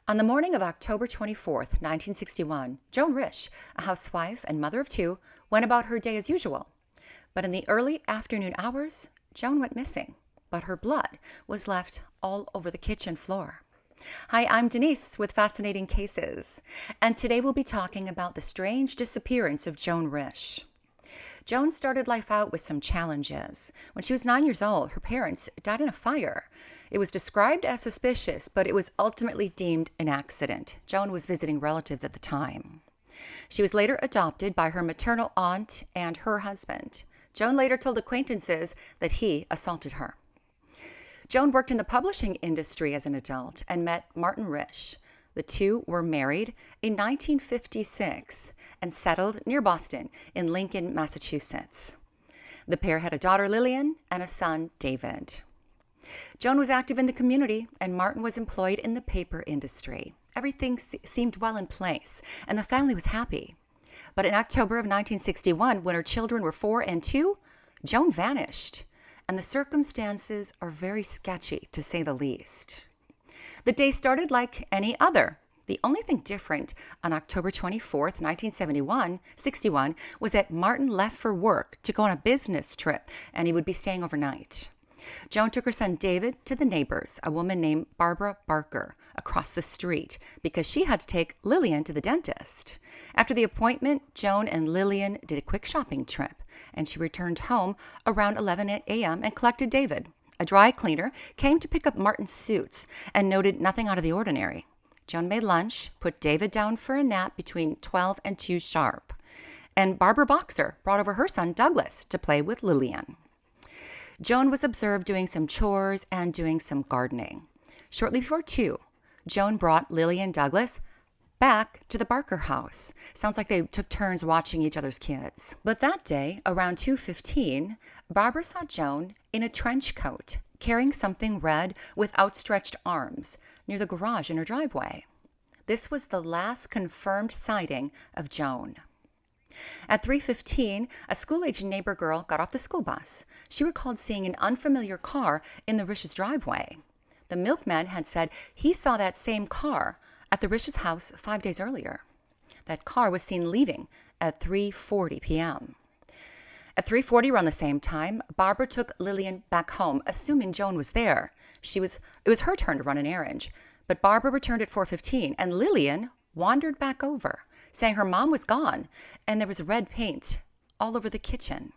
On the morning of October 24th, 1961, Joan Risch, a housewife and mother of two, went about her day as usual. But in the early afternoon hours, Joan went missing, but her blood was left all over the kitchen floor. Hi, I'm Denise with Fascinating Cases, and today we'll be talking about the strange disappearance of Joan Risch. Joan started life out with some challenges. When she was 9 years old, her parents died in a fire. It was described as suspicious, but it was ultimately deemed an accident. Joan was visiting relatives at the time. She was later adopted by her maternal aunt and her husband. Joan later told acquaintances that he assaulted her. Joan worked in the publishing industry as an adult and met Martin Risch. The two were married in 1956 and settled near Boston in Lincoln, Massachusetts. The pair had a daughter, Lillian, and a son, David. Joan was active in the community, and Martin was employed in the paper industry. Everything seemed well in place, and the family was happy. But in October of 1961, when her children were 4 and 2, Joan vanished, and the circumstances are very sketchy, to say the least. The day started like any other. The only thing different on October 24th, 1961, was that Martin left for work to go on a business trip, and he would be staying overnight. Joan took her son David to the neighbors, a woman named Barbara Barker, across the street, because she had to take Lillian to the dentist. After the appointment, Joan and Lillian did a quick shopping trip, and she returned home around 11 a.m. and collected David. A dry cleaner came to pick up Martin's suits and noted nothing out of the ordinary. Joan made lunch, put David down for a nap between 12 and 2 sharp, and Barbara Boxer brought over her son Douglas to play with Lillian. Joan was observed doing some chores and doing some gardening. Shortly before 2, Joan brought Lillian Douglas back to the Barker house. Sounds like they took turns watching each other's kids. But that day, around 2:15, Barbara saw Joan in a trench coat, carrying something red with outstretched arms near the garage in her driveway. This was the last confirmed sighting of Joan. At 3:15, a school-aged neighbor girl got off the school bus. She recalled seeing an unfamiliar car in the Risch's driveway. The milkman had said he saw that same car at the Risch's house 5 days earlier. That car was seen leaving at 3:40 p.m. At 3:40 around the same time, Barbara took Lillian back home, assuming Joan was there. It was her turn to run an errand, but Barbara returned at 4:15, and Lillian wandered back over, saying her mom was gone, and there was red paint all over the kitchen.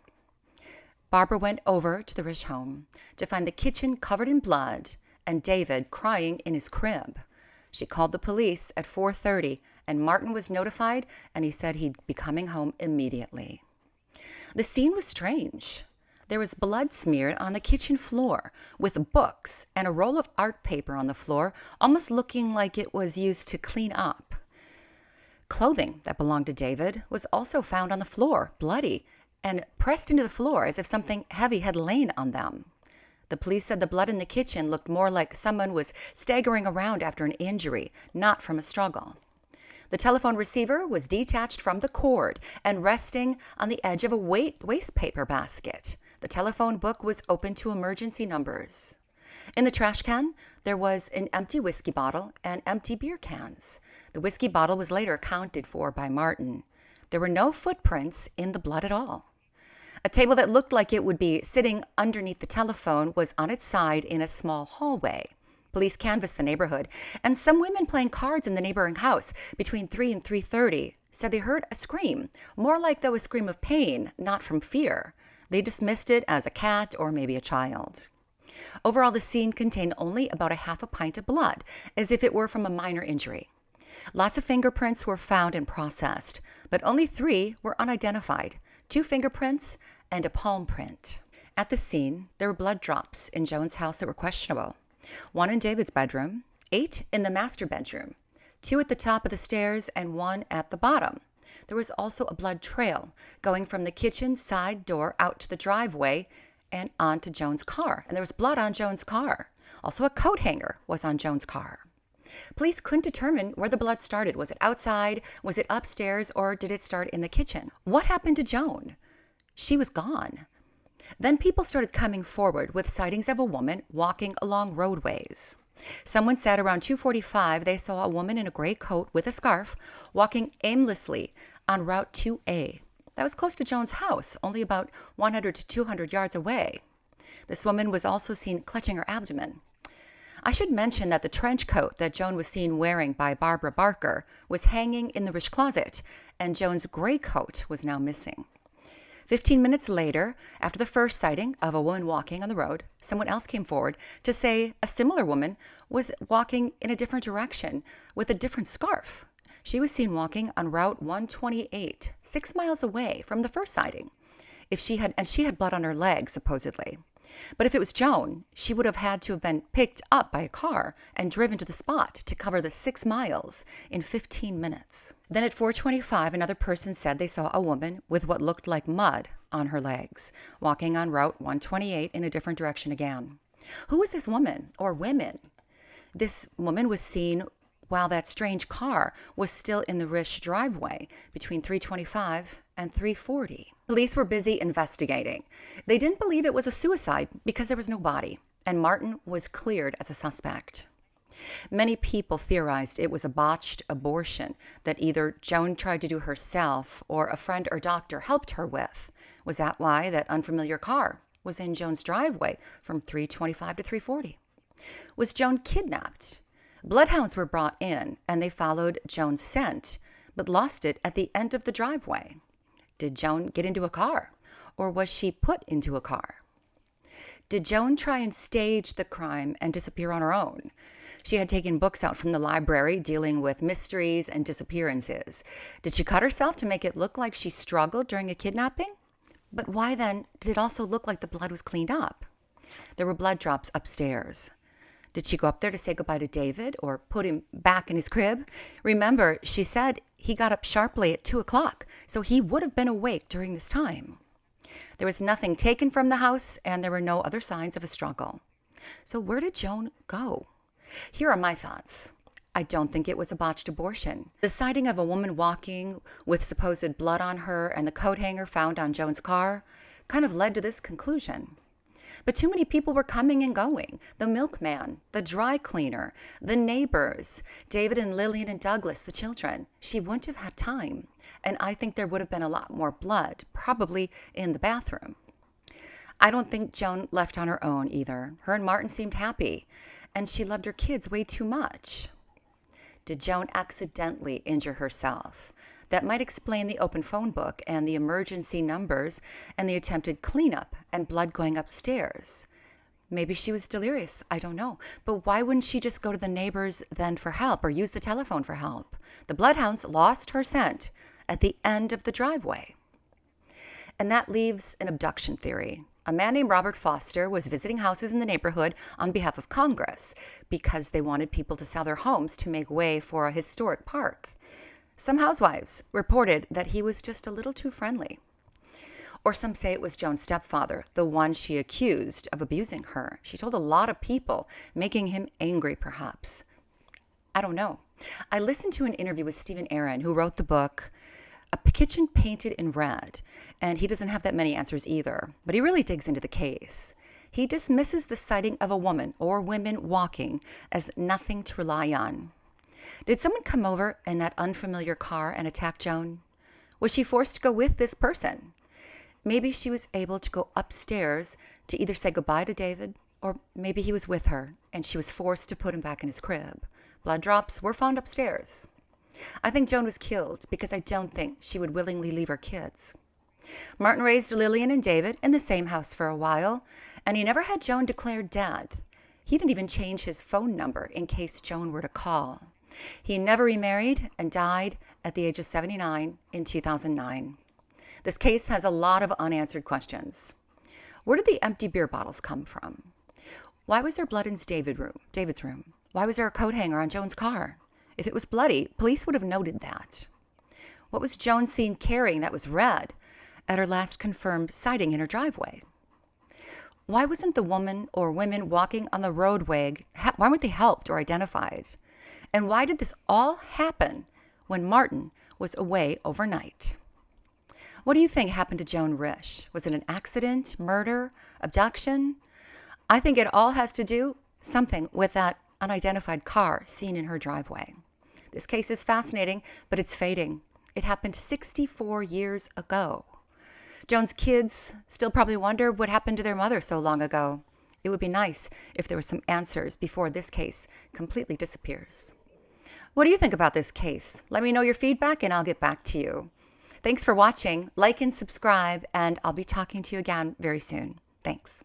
Barbara went over to the Risch home to find the kitchen covered in blood and David crying in his crib. She called the police at 4:30, and Martin was notified, and he said he'd be coming home immediately. The scene was strange. There was blood smeared on the kitchen floor, with books and a roll of art paper on the floor, almost looking like it was used to clean up. Clothing that belonged to David was also found on the floor, bloody, and pressed into the floor as if something heavy had lain on them. The police said the blood in the kitchen looked more like someone was staggering around after an injury, not from a struggle. The telephone receiver was detached from the cord and resting on the edge of a waste paper basket. The telephone book was open to emergency numbers. In the trash can, there was an empty whiskey bottle and empty beer cans. The whiskey bottle was later accounted for by Martin. There were no footprints in the blood at all. A table that looked like it would be sitting underneath the telephone was on its side in a small hallway. Police canvassed the neighborhood, and some women playing cards in the neighboring house between 3 and 3:30 said they heard a scream, more like though a scream of pain, not from fear. They dismissed it as a cat or maybe a child. Overall, the scene contained only about a half a pint of blood, as if it were from a minor injury. Lots of fingerprints were found and processed, but only 3 were unidentified, 2 fingerprints and a palm print. At the scene, there were blood drops in Joan's house that were questionable. 1 in David's bedroom, 8 in the master bedroom, 2 at the top of the stairs, and 1 at the bottom. There was also a blood trail going from the kitchen side door out to the driveway and onto Joan's car. And there was blood on Joan's car. Also, a coat hanger was on Joan's car. Police couldn't determine where the blood started. Was it outside? Was it upstairs? Or did it start in the kitchen? What happened to Joan? She was gone. Then people started coming forward with sightings of a woman walking along roadways. Someone said around 2:45 they saw a woman in a gray coat with a scarf walking aimlessly on Route 2A. That was close to Joan's house, only about 100 to 200 yards away. This woman was also seen clutching her abdomen. I should mention that the trench coat that Joan was seen wearing by Barbara Barker was hanging in the Risch closet, and Joan's gray coat was now missing. 15 minutes later, after the first sighting of a woman walking on the road, someone else came forward to say a similar woman was walking in a different direction with a different scarf. She was seen walking on Route 128, 6 miles away from the first sighting. She had blood on her legs, supposedly. But if it was Joan, she would have had to have been picked up by a car and driven to the spot to cover the 6 miles in 15 minutes. Then at 4:25, another person said they saw a woman with what looked like mud on her legs, walking on Route 128 in a different direction again. Who was this woman or women? This woman was seen while that strange car was still in the Risch driveway between 3:25 and 3:40. Police were busy investigating. They didn't believe it was a suicide because there was no body, and Martin was cleared as a suspect. Many people theorized it was a botched abortion that either Joan tried to do herself or a friend or doctor helped her with. Was that why that unfamiliar car was in Joan's driveway from 3:25 to 3:40? Was Joan kidnapped? Bloodhounds were brought in, and they followed Joan's scent, but lost it at the end of the driveway. Did Joan get into a car, or was she put into a car? Did Joan try and stage the crime and disappear on her own? She had taken books out from the library dealing with mysteries and disappearances. Did she cut herself to make it look like she struggled during a kidnapping? But why then did it also look like the blood was cleaned up? There were blood drops upstairs. Did she go up there to say goodbye to David or put him back in his crib? Remember, she said he got up sharply at 2 o'clock, so he would have been awake during this time. There was nothing taken from the house, and there were no other signs of a struggle. So where did Joan go? Here are my thoughts. I don't think it was a botched abortion. The sighting of a woman walking with supposed blood on her and the coat hanger found on Joan's car kind of led to this conclusion. But too many people were coming and going. The milkman, the dry cleaner, the neighbors, David and Lillian and Douglas, the children. She wouldn't have had time. And I think there would have been a lot more blood, probably in the bathroom. I don't think Joan left on her own either. Her and Martin seemed happy, and she loved her kids way too much. Did Joan accidentally injure herself? That might explain the open phone book and the emergency numbers and the attempted cleanup and blood going upstairs. Maybe she was delirious, I don't know. But why wouldn't she just go to the neighbors then for help or use the telephone for help? The bloodhounds lost her scent at the end of the driveway. And that leaves an abduction theory. A man named Robert Foster was visiting houses in the neighborhood on behalf of Congress because they wanted people to sell their homes to make way for a historic park. Some housewives reported that he was just a little too friendly. Or some say it was Joan's stepfather, the one she accused of abusing her. She told a lot of people, making him angry perhaps. I don't know. I listened to an interview with Stephen Aaron, who wrote the book A Kitchen Painted in Red, and he doesn't have that many answers either, but he really digs into the case. He dismisses the sighting of a woman or women walking as nothing to rely on. Did someone come over in that unfamiliar car and attack Joan? Was she forced to go with this person? Maybe she was able to go upstairs to either say goodbye to David, or maybe he was with her and she was forced to put him back in his crib. Blood drops were found upstairs. I think Joan was killed because I don't think she would willingly leave her kids. Martin raised Lillian and David in the same house for a while, and he never had Joan declared dead. He didn't even change his phone number in case Joan were to call. He never remarried and died at the age of 79 in 2009. This case has a lot of unanswered questions. Where did the empty beer bottles come from? Why was there blood in David's room? Why was there a coat hanger on Joan's car? If it was bloody, police would have noted that. What was Joan seen carrying that was red at her last confirmed sighting in her driveway? Why wasn't the woman or women walking on the roadway, why weren't they helped or identified? And why did this all happen when Martin was away overnight? What do you think happened to Joan Risch? Was it an accident, murder, abduction? I think it all has to do something with that unidentified car seen in her driveway. This case is fascinating, but it's fading. It happened 64 years ago. Joan's kids still probably wonder what happened to their mother so long ago. It would be nice if there were some answers before this case completely disappears. What do you think about this case? Let me know your feedback and I'll get back to you. Thanks for watching. Like and subscribe, and I'll be talking to you again very soon. Thanks.